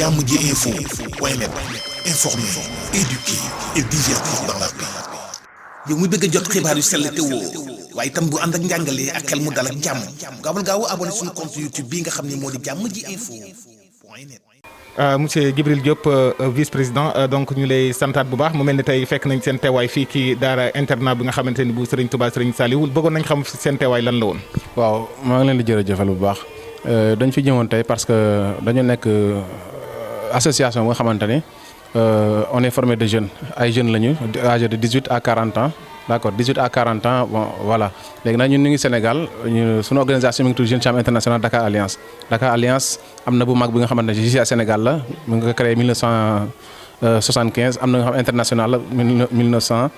jàmm ji info point net informer, éduquer et divertir dans la paix. yow mu bëgg a jot xibaar yu sell te woo waaye itam bu ànd ak njàngalee ak xel mu dal ak jàmm gaawal gaaw abonné suñu compte YouTube bi nga xam ne moo di jàmm ji info point net. Monsieur Djibril Diop vice-président donc ñu lay santaat bu baax mu mel ni tey fekk nañ seen teewaay fii ci daara internat bi nga xamante ni bu Serigne Touba Serigne Saliou bëggoon nañ xam seen teewaay lan la woon. waaw maa ngi leen di jërëjëfal bu baax dañ fi ñëwoon tey parce que dañu nekk association nga xamante ni on est formé de jeunes ay jeunes lañu âgés de 18 à 40 ans d'accord 18 à 40 ans bon voilà léegi nag ñun ñu ngi Sénégal suñu organisation mi ngi tudd Jeune Chambre International Dakar Alliance. Dakar Alliance am na bu mag bi nga xamante ne ici à Sénégal la mu ngi ko créé 1975 am na nga xam international la 1900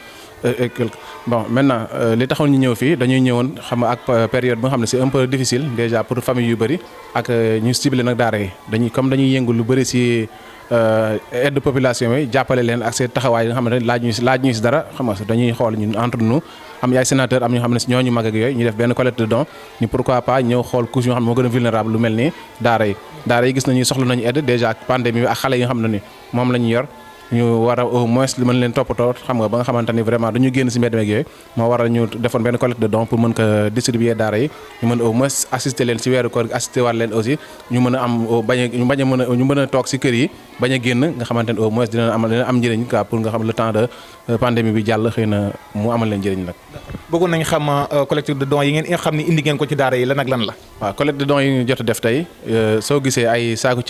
et quelque bon maintenant li taxoon ñu ñëw fii dañuy ñëwoon xam nga ak période bi nga xam ne c'est un peu difficile déjà pour famille yu bëri ak ñu ciblé nag daara yi dañuy yëngu lu bëri si aide population yi jàppale leen ak seen taxawaay yi nga xamante ne laaj ñu si dara xam nga dañuy xool ñun entre nous am ay sénateur am ñoo xam ne si ñooñu mag ak yooyu ñu def benn collecte de dons ni pourquoi pas ñëw xool couche yoo xam ne moo gën a vulnérable lu mel ni daara yi gis nañu soxla nañu aide déjà ak pandémie bi ak xale yi nga xam ne ni moom la ñu yor ñu war a au moins li mën leen toppatoo xam nga ba nga xamante ni vraiment dañu génn si mbedd meeg yooyu moo waral ñu defoon benn collecte de dons pour mën ko distribuer daara yi ñu mën au moins assister leen si weeru koor assister waat leen aussi ñu mën a am ñu mën a toog si kër yi bañ a génn nga xamante ni au moins dina am njëriñ quoi pour nga xam le temps de pandémie bi jàll xëy na mu amal leen njëriñ nag. bëggoon nañ xam collecte de dons yi ngeen xam ne indi ngeen ko ci daara yi lan ak lan la. waaw collecte de dons yi ñu jot a def tey soo gisee ay saaku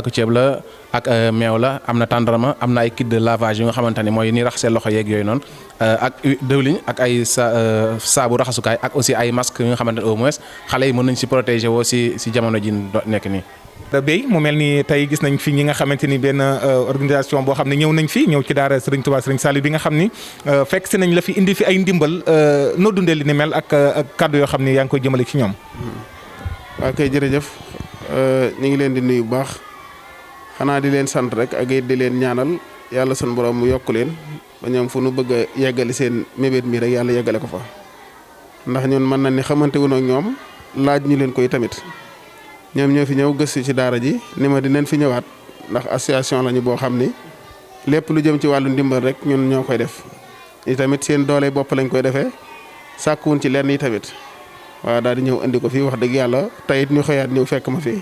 ceeb la ak meew la am na tàndarma am na ay kit de lavage yu nga xamante ni mooy ni raxasee loxo yeeg yooyu noonu ak dëwliñ ak ay saabu raxasukaay ak aussi ay masque yu nga xamante ni au moins xale yi mën nañ si protéger woo si jamono ji nekk nii. Bey mu mel ni tey gis nañ fi ñi nga xamante ni benn organisation boo xam ne ñëw nañ fi ñëw ci daara Serigne Touba Serigne Saliou bi nga xam ni fekk si nañ la fi indi fi ay ndimbal noo dundee li ni mel ak kàddu yoo xam ne yaa ngi koy jëmale ci ñoom. waaw kay jërëjëf ñu ngi leen di nuyu bu baax xanaa di leen sant rek ak di leen ñaanal yàlla sunu borom mu yokk leen ba ñoom fu nu bëgg a yeggali seen mébét mi rek yàlla yeggale ko fa ndax ñun mën na ni xamante wu ak ñoom laaj ñu leen koy tamit. ñoom ñoo fi ñëw gëstu ci daara ji ni ma dinañ fi ñëwaat ndax association lañu boo xam ni lépp lu jëm ci wàllu ndimbal rek ñun ñoo koy def i tamit seen doole bopp lañ koy defee sàkkuwun ci lenn yi tamit waaw daal di ñëw indi ko fii wax dëgg yàlla tey it ñu xëyaat ñëw fekk ma fi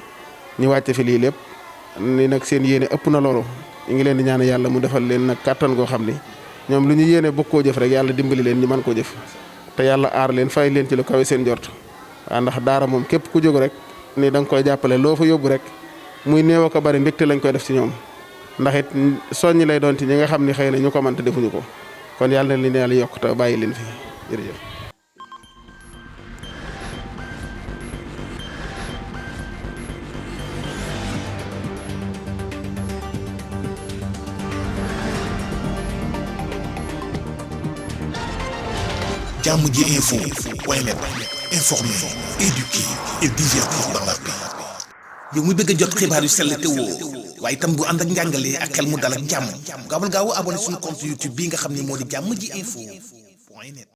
ñu wàcce fi lii lépp ni nag seen yéene ëpp na loolu ñu ngi leen di ñaan yàlla mu defal leen nag kàttan goo xam ni ñoom lu ñu yéene bëgg koo jëf rek yàlla dimbali leen ñu mën koo jëf te yàlla aar leen fay leen ci lu kawe seen jort waaw ndax daara moom képp ku jóg rek ni da nga koy jàppale loo fa yóbbu rek muy néew ko bari mbégte lañ koy def ci ñoom ndax it soññi lay doon ci ñi nga xam ni xëy na ñu ko mënta defuñu ko kon yàlla na leen yàlla yokk te bàyyi leen fi jërëjëf. jàmm ji info point net informer, éduquer et divertir dans la paix. yow mu bëgg a jot xibaar yu sell te woo waaye itam bu ànd ak njàngalee ak xel mu dal ak jàmm gaawal gaaw abonné suñu compte YouTube bi nga xam ne moo di jàmm ji info point net.